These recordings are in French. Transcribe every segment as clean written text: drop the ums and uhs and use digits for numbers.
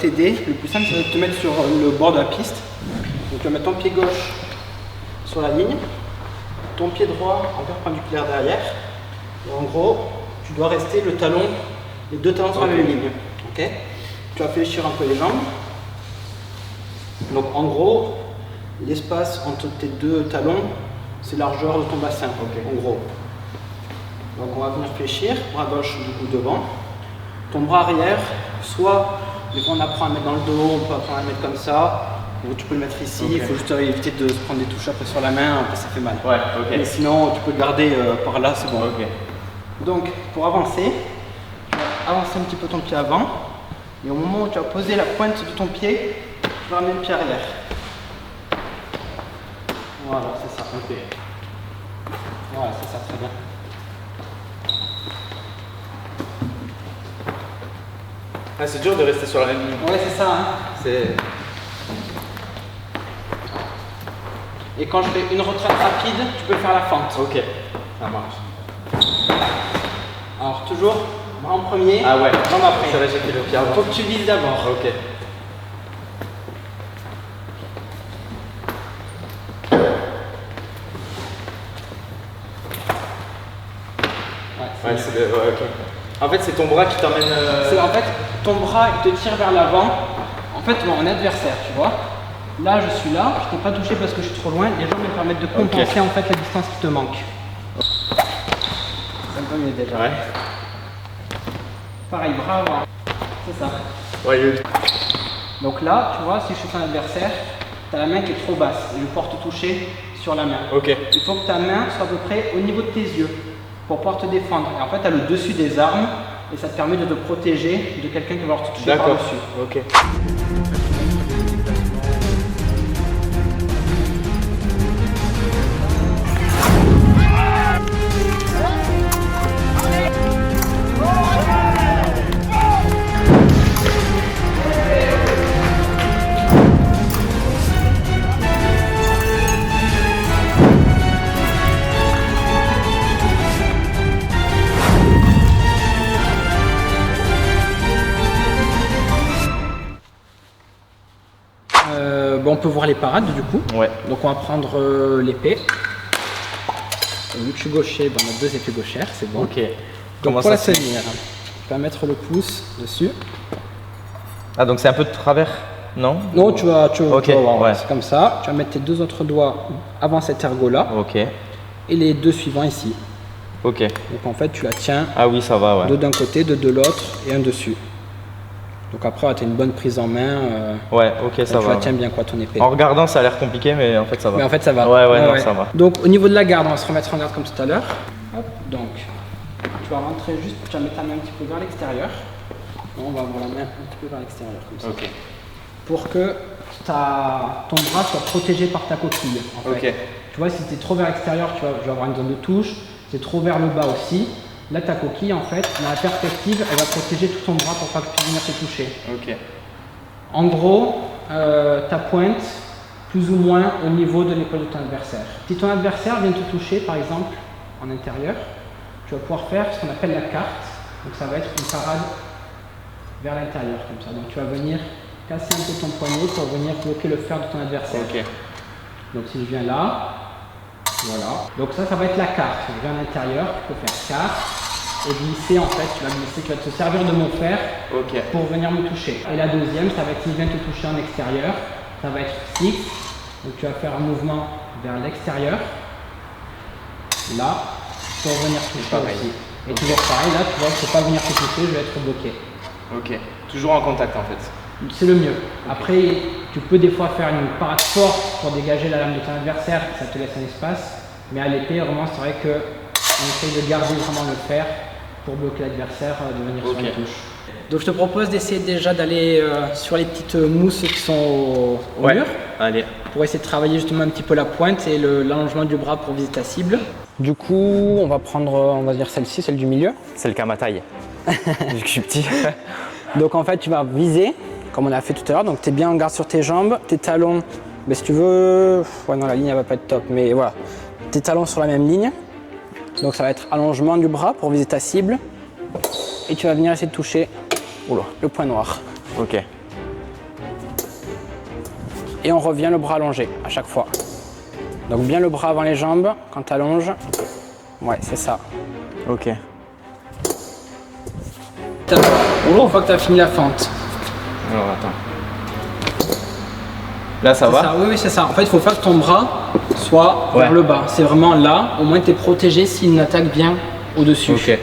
t'aider, le plus simple, c'est de te mettre sur le bord de la piste. Donc tu vas mettre ton pied gauche sur la ligne, ton pied droit en perpendiculaire derrière. Et en gros, tu dois rester les deux talons sur la même ligne. Okay. Tu vas fléchir un peu les jambes. Donc en gros, l'espace entre tes deux talons, c'est la largeur de ton bassin, en gros. Donc on va venir fléchir, bras gauche du coup devant. Ton bras arrière, soit des fois on apprend à mettre dans le dos, on peut apprendre à mettre comme ça, ou tu peux le mettre ici, il faut juste éviter de se prendre des touches après sur la main, après ça fait mal. Mais sinon tu peux le garder par là, c'est bon. Donc pour avancer, tu vas avancer un petit peu ton pied avant, et au moment où tu vas poser la pointe de ton pied, tu vas ramener le pied arrière. Voilà, c'est ça. Voilà, c'est ça, très bien. Ah, c'est dur de rester sur la même ligne. Ouais, c'est ça. Hein. Et quand je fais une retraite rapide, tu peux faire la fente. Ok, ça marche. Alors toujours, bras en premier, ah ouais, jambe après. Ça va, j'ai fait le pied avant. Faut que tu vises d'abord. Ok. Ouais, ok. En fait, c'est ton bras qui t'emmène. En fait, ton bras il te tire vers l'avant. En fait, mon adversaire, tu vois. Là, je suis là, je t'ai pas touché parce que je suis trop loin. Les jambes me permettent de compenser en fait la distance qui te manque. Ça me peut mieux déjà. Ouais. Pareil, bras avant. C'est ça. Ouais. Donc là, tu vois, si je suis ton adversaire, tu as la main qui est trop basse et je porte toucher sur la main. Ok. Il faut que ta main soit à peu près au niveau de tes yeux pour pouvoir te défendre. Et en fait, tu as le dessus des armes et ça te permet de te protéger de quelqu'un qui va te toucher par-dessus. Ok. On peut voir les parades du coup. Ouais. Donc on va prendre l'épée. Vu que je suis gaucher, on a deux épées gauchères, c'est bon. Ok. Donc comment pour ça la tenir, tu vas mettre le pouce dessus. Ah, donc c'est un peu de travers, non? Non, tu vas voir, ouais. c'est comme ça. Tu vas mettre tes deux autres doigts avant cet ergot là. Ok. Et les deux suivants ici. Ok. Donc en fait tu la tiens Ah oui, ça va, ouais. deux d'un côté, deux de l'autre et un dessus. Donc après tu as une bonne prise en main. Ouais, ok, ça va. Tu la tiens bien quoi ton épée. En regardant ça a l'air compliqué mais en fait ça va. Mais en fait ça va. Ouais, non, ça va. Donc au niveau de la garde, on va se remettre en garde comme tout à l'heure. Donc tu vas rentrer juste, tu vas mettre ta main un petit peu vers l'extérieur. On va avoir la main un petit peu vers l'extérieur comme ça. Ok. Pour que ton bras soit protégé par ta coquille. En fait. Ok. Tu vois, si tu es trop vers l'extérieur, tu vas avoir une zone de touche. Si tu es trop vers le bas aussi. Là, ta coquille, en fait, dans la perspective, elle va protéger tout ton bras pour pas que tu viennes te toucher. Ok. En gros, ta pointe, plus ou moins au niveau de l'épaule de ton adversaire. Si ton adversaire vient te toucher, par exemple, en intérieur, tu vas pouvoir faire ce qu'on appelle la carte. Donc ça va être une parade vers l'intérieur, comme ça. Donc tu vas venir casser un peu ton poignet pour venir bloquer le fer de ton adversaire. Ok. Donc si je viens là, voilà. Donc ça va être la carte. Je viens à l'intérieur, tu peux faire carte et glisser en fait. Tu vas glisser, tu vas te servir de mon fer pour venir me toucher. Et la deuxième, ça va être s'il vient te toucher en extérieur, ça va être 6. Donc tu vas faire un mouvement vers l'extérieur. Là, pour venir toucher aussi. Et toujours pareil, là tu vois, je ne peux pas venir te toucher, je vais être bloqué. Ok. Toujours en contact en fait. C'est le mieux. Après, tu peux des fois faire une parade forte pour dégager la lame de ton adversaire, ça te laisse un espace. Mais à l'épée, vraiment, c'est vrai qu'on essaye de garder vraiment le fer pour bloquer l'adversaire de venir sur la touche. Donc je te propose d'essayer déjà d'aller sur les petites mousses qui sont au mur. Allez. Pour essayer de travailler justement un petit peu la pointe et l'allongement du bras pour viser ta cible. Du coup, on va prendre, on va dire celle-ci, celle du milieu. Celle qui a ma taille. Vu que je suis petit. Donc en fait, tu vas viser, comme on a fait tout à l'heure. Donc tu es bien en garde sur tes jambes, tes talons. Mais si tu veux, ouais, non, la ligne elle va pas être top, mais voilà. Tes talons sur la même ligne. Donc ça va être allongement du bras pour viser ta cible. Et tu vas venir essayer de toucher le point noir. Ok. et on revient le bras allongé à chaque fois. Donc bien le bras avant les jambes quand tu allonges. Ouais, c'est ça. Ok. Une fois que tu as fini la fente. Alors attends. Là ça va? Oui, c'est ça. En fait, il faut faire que ton bras soit vers le bas. C'est vraiment là. Au moins, tu es protégé si une attaque vient au-dessus. Ok.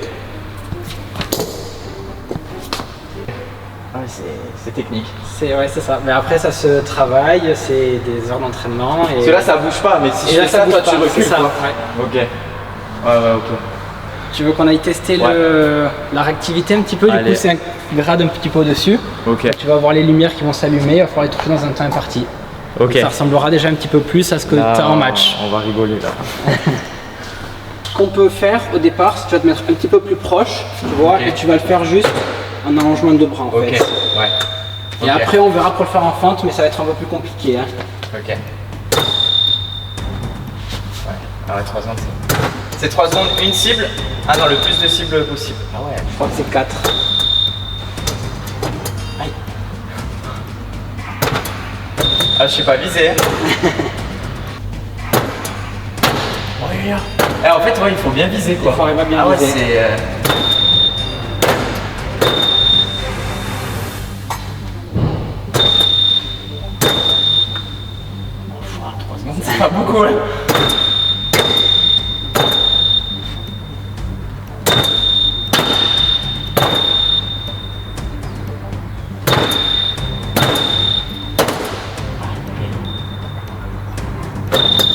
Ah, c'est technique. Ouais, c'est ça. Mais après, ça se travaille. C'est des heures d'entraînement. Parce que là, ça bouge pas. Mais si je fais ça, toi, tu recules. Ça, quoi. ouais. Ok. Ouais, ok. Tu veux qu'on aille tester la réactivité un petit peu? Du coup, c'est un grade un petit peu au-dessus. Ok. Tu vas voir les lumières qui vont s'allumer. Il va falloir les toucher dans un temps imparti. Ok. Donc, ça ressemblera déjà un petit peu plus à ce que tu as en match. On va rigoler là. Ce qu'on peut faire au départ, c'est que tu vas te mettre un petit peu plus proche, tu vois, et tu vas le faire juste en allongement de bras en fait. Ouais. Et après, on verra pour le faire en fente, mais ça va être un peu plus compliqué. Hein. Ok. Ouais. Ah ouais, 3 secondes. C'est 3 secondes, une cible. Ah non, le plus de cibles possible. Ah ouais, je crois que c'est 4. Aïe. Ah, je sais pas viser. Eh, en fait, ouais, il faut bien viser quoi. Il faut arriver à bien viser. C'est. 3 secondes, c'est pas beaucoup. Hein.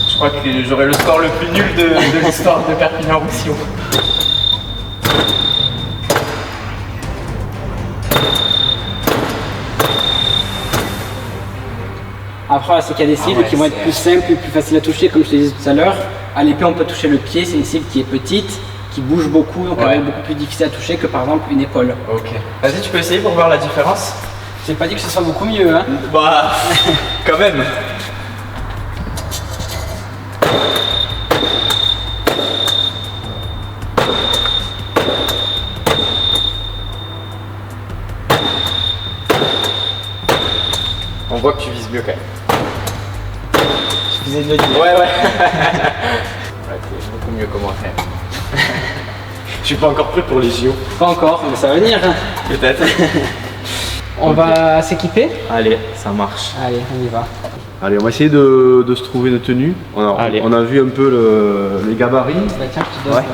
Je crois que j'aurai le score le plus nul de l'histoire de Perpignan-Roussillon. Après, c'est qu'il y a des cibles qui vont être plus simples et plus faciles à toucher, comme je te disais tout à l'heure. À l'épée, on peut toucher le pied, c'est une cible qui est petite, qui bouge beaucoup, donc elle va être beaucoup plus difficile à toucher que par exemple une épaule. Ok. Vas-y, tu peux essayer pour voir la différence? J'ai pas dit que ce soit beaucoup mieux, hein. Bah, quand même. On voit que tu vises mieux quand même. Je faisais de le dire. Ouais. Ouais, c'est beaucoup mieux que moi quand même. Je suis pas encore prêt pour les JO. Pas encore, mais ça va venir. Hein. Peut-être. On va s'équiper? Allez, ça marche. Allez, on y va. Allez, on va essayer de se trouver une tenue. On a vu un peu les gabarits. Bah tiens, je te donne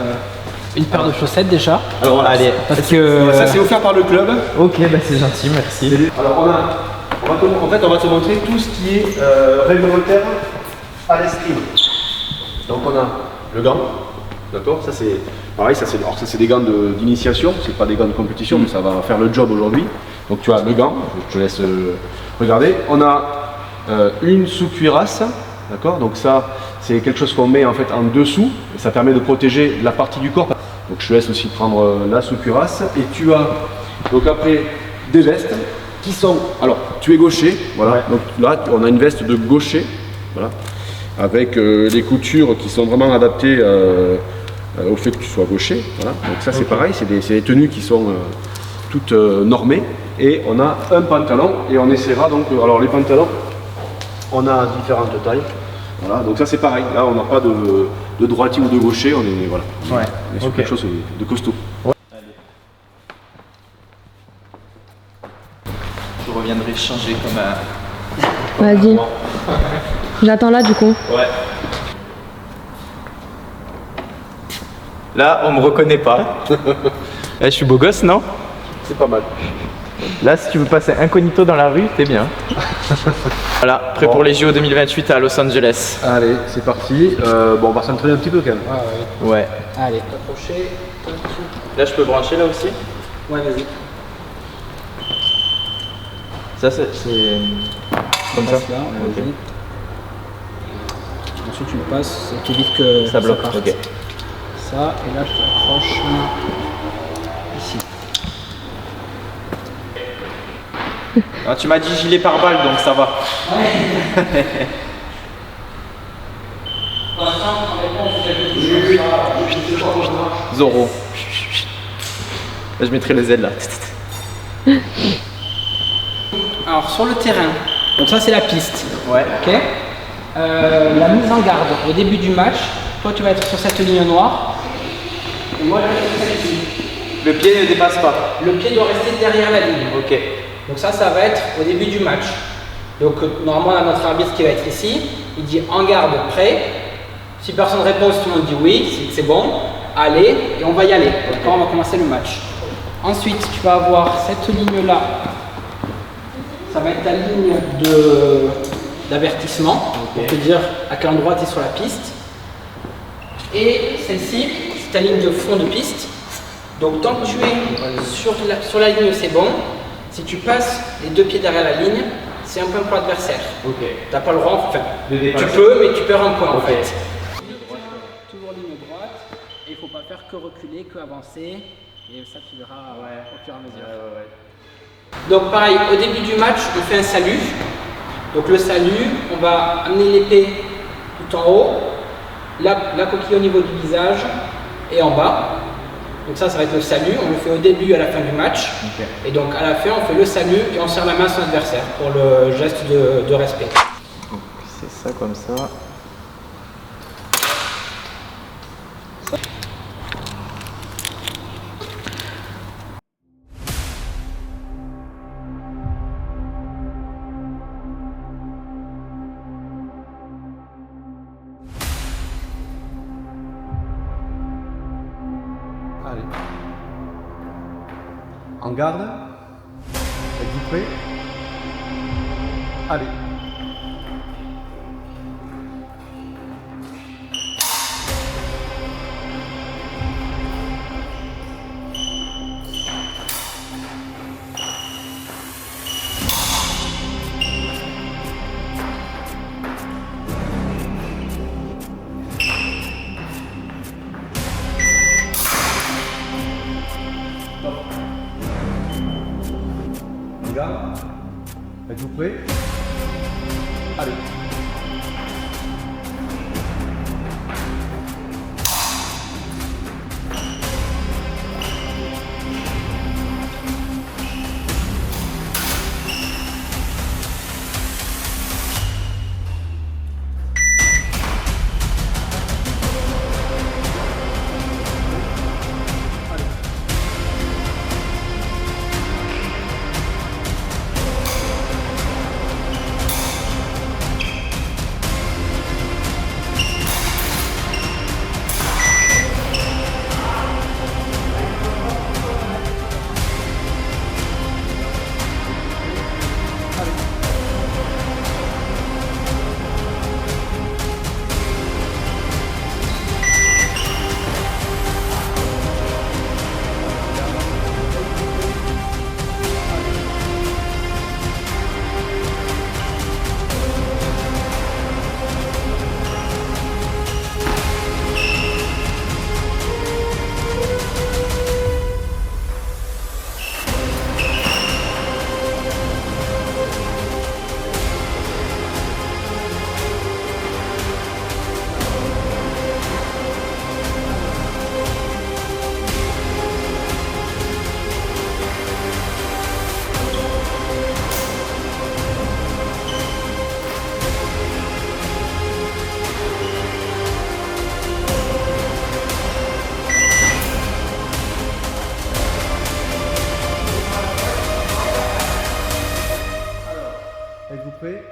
une paire de chaussettes déjà. Alors allez, parce que ça c'est offert par le club. Ok, bah c'est gentil, merci. Alors on va te montrer tout ce qui est réglementaire à l'escrime. Donc on a le gant, d'accord. Ça c'est pareil, ça c'est des gants d'initiation, c'est pas des gants de compétition, mais ça va faire le job aujourd'hui. Donc tu as le gant, je te laisse regarder. On a une sous-cuirasse, d'accord. Donc ça c'est quelque chose qu'on met en fait en dessous, et ça permet de protéger la partie du corps. Donc je te laisse aussi prendre la sous-cuirasse, et tu as donc après des vestes qui sont, alors tu es gaucher, voilà. Donc là on a une veste de gaucher, voilà, avec des coutures qui sont vraiment adaptées au fait que tu sois gaucher, voilà. Donc ça c'est pareil, c'est des tenues qui sont toutes normées. Et on a un pantalon, et on essaiera donc, alors les pantalons, on a différentes tailles, voilà, donc ça c'est pareil, là on n'a pas de droitier ou de gaucher, on est sur quelque chose de costaud. Je reviendrai changer comme un... Vas-y. J'attends là du coup. Ouais. Là, on me reconnaît pas. Là, je suis beau gosse, non? C'est pas mal. Là, si tu veux passer incognito dans la rue, t'es bien. Voilà, prêt pour les JO 2028 à Los Angeles. Allez, c'est parti. Bon, on va s'entraîner un petit peu quand même. Ouais. Allez, approchez. Là, je peux brancher là aussi? Ouais, vas-y. Ça, c'est comme ça? Passe là, vas-y. Ensuite, tu le passes, ça t'évite que Ça bloque, parte. ok. Ça, et là, je t'accroche ici. Ah, tu m'as dit gilet pare-balles, donc ça va. Zoro. Là, je mettrai les ailes là. Alors, sur le terrain, donc ça, c'est la piste. Ouais. Ok. La mise en garde au début du match, toi tu vas être sur cette ligne noire. Et moi je vais être sur cette ligne. Le pied ne dépasse pas. Le pied doit rester derrière la ligne. Ok. Donc ça va être au début du match. Donc normalement, on a notre arbitre qui va être ici. Il dit en garde, prêt. Si personne répond, si tout le monde dit oui, c'est bon. Allez, et on va y aller. D'accord, on va commencer le match. Ensuite, tu vas avoir cette ligne-là. Ça va être ta ligne d'avertissement. Pour te dire à quel endroit tu es sur la piste. Et celle-ci, c'est ta ligne de fond de piste. Donc tant que tu es sur la ligne, c'est bon. Si tu passes les 2 pieds derrière la ligne, c'est un point pour l'adversaire. Ok. Tu n'as pas le droit, enfin, De dépasser. tu peux, mais tu perds un point en Ok. fait. Toujours ligne droite, et il ne faut pas faire que reculer, que avancer. Et ça, tu verras au fur et à mesure. Donc pareil, au début du match, on fait un salut. Donc le salut, on va amener l'épée tout en haut, la coquille au niveau du visage et en bas. Donc ça va être le salut, on le fait au début et à la fin du match. Ok. Et donc à la fin, on fait le salut et on serre la main à son adversaire pour le geste de respect. Donc c'est ça comme ça. Allez. En garde. Êtes-vous prêts? Allez. En garde. Êtes-vous prêts? Allez. Êtes-vous prêts?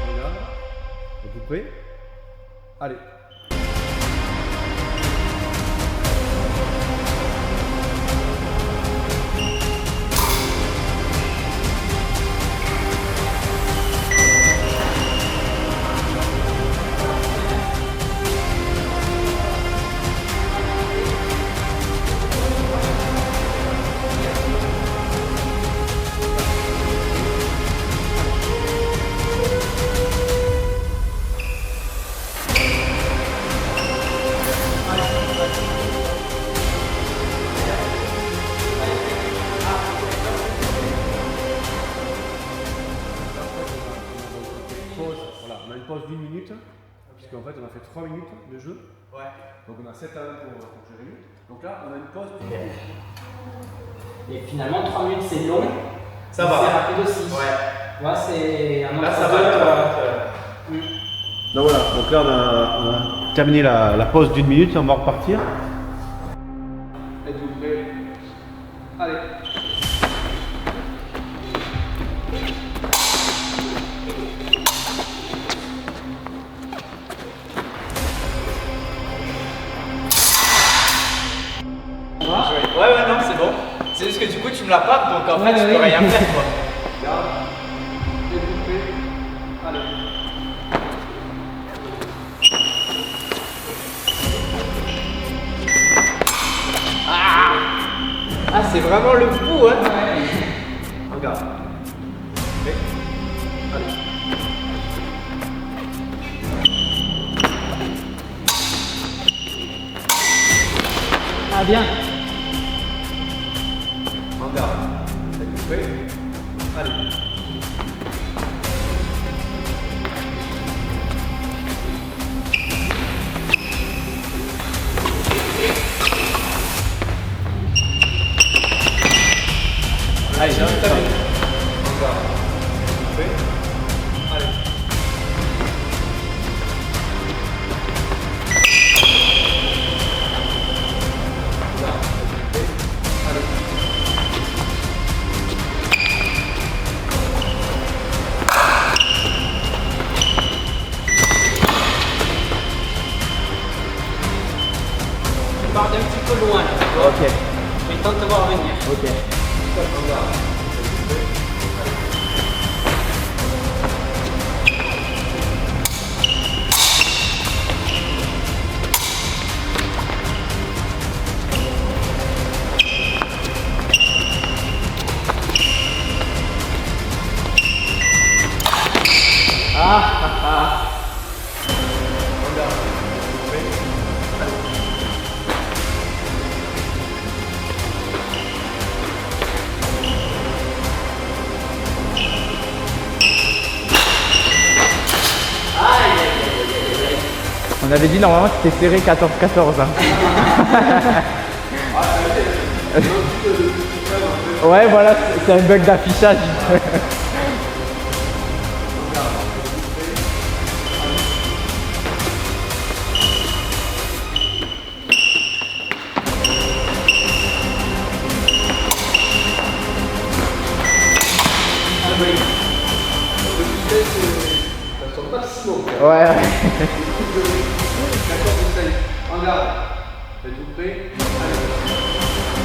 En garde. Êtes-vous prêts? Allez. Pause, voilà, on a une pause d'1 minute. Parce qu'en fait, on a fait 3 minutes de jeu. Ouais. Donc on a 7 à 1 pour Jérémy. Donc là, on a une pause. Et finalement, 3 minutes c'est long. Ça va. C'est rapide aussi. Ouais. Moi, c'est un Là, ça entre-deux, va. Donc voilà, donc là on a terminé la pause d'1 minute, on va repartir. Êtes-vous prêts? Allez. Ouais, non, c'est bon. C'est juste que du coup, tu me la papes, donc en fait, tu peux rien faire, quoi. Êtes-vous prêts? Allez. Ah, c'est vraiment le coup, hein. Regarde. Prêt? Allez. Ah, bien. Regarde. Êtes-vous prêts? Allez. Allez, j'ai envie de taper. Regarde. Êtes-vous prêts? Allez. Tu pars d'un petit peu loin. Là. Ok. Mais tente de voir venir. Ok. On avait dit normalement que c'était serré 14-14. Hein. Ouais, voilà, c'est un bug d'affichage. Ouais. Regarde. Êtes-vous prêts? Allez.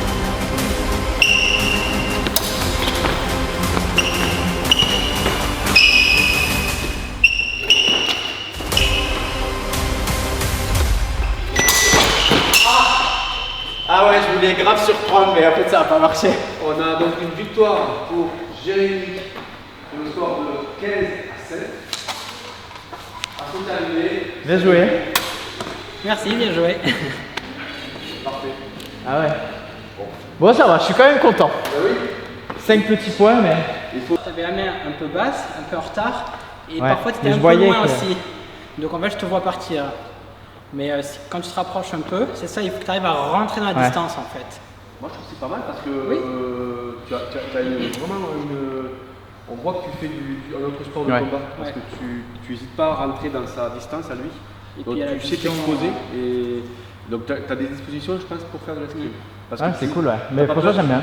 Ah ouais, je voulais grave surprendre, mais en fait, ça n'a pas marché. On a donc une victoire pour Jérémy sur le score de 15 à 7. À tout terminé. Bien joué. Merci, bien joué. Parfait. Ah ouais. Bon, ça va, je suis quand même content. Ben oui. 5 petits points, mais. Tu avais la main un peu basse, un peu en retard. Et Ouais, parfois, tu mais étais je un peu voyais loin que- aussi. Donc en fait, je te vois partir. Mais quand tu te rapproches un peu, c'est ça, il faut que tu arrives à rentrer dans la Ouais. distance en fait. Moi je trouve que c'est pas mal parce que Oui. tu as vraiment une. On voit que tu fais un autre sport de Ouais. combat parce Ouais. que tu n'hésites pas à rentrer dans sa distance à lui. Et Donc puis, il y a la tu sais vision, t'exposer et donc tu as des dispositions je pense pour faire de l'escrime. Parce Ah, que c'est tu- cool, ouais. t'as Mais pas franchement, peur- j'aime bien.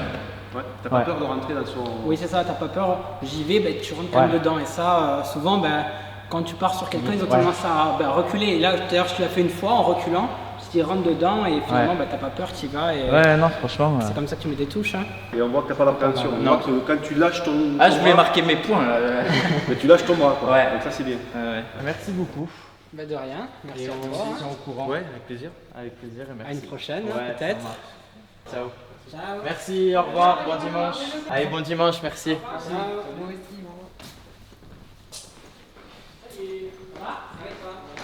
Ouais, t'as pas Ouais. peur de rentrer dans son. Oui, c'est ça, t'as pas peur, j'y vais, ben, tu rentres quand même Ouais. dedans. Et ça, souvent, ben, quand tu pars sur quelqu'un, ils ont Ouais. tendance à reculer. Et là, d'ailleurs, je te l'ai fait une fois en reculant, tu rentres dedans et finalement, Ouais. ben, t'as pas peur, tu y vas. Et Ouais, non, franchement. c'est comme ça que tu mets des touches. Hein. Et on voit que t'as pas d'appréhension. On Non. voit que quand tu lâches ton. Ah, ton je voulais bras, marquer mes points là. mais tu lâches ton bras quoi. Ouais. Donc ça c'est bien. Merci beaucoup. Ben, de rien, merci Et à on toi. se tient au courant. Ouais, avec plaisir. Avec plaisir et merci. À une prochaine, Ouais, peut-être. ça marche. Ciao. Ciao. Merci, au revoir, bon dimanche. Allez, bon dimanche, merci. Ciao. Moi aussi, bon. Salut. Ça va? Ça va et toi?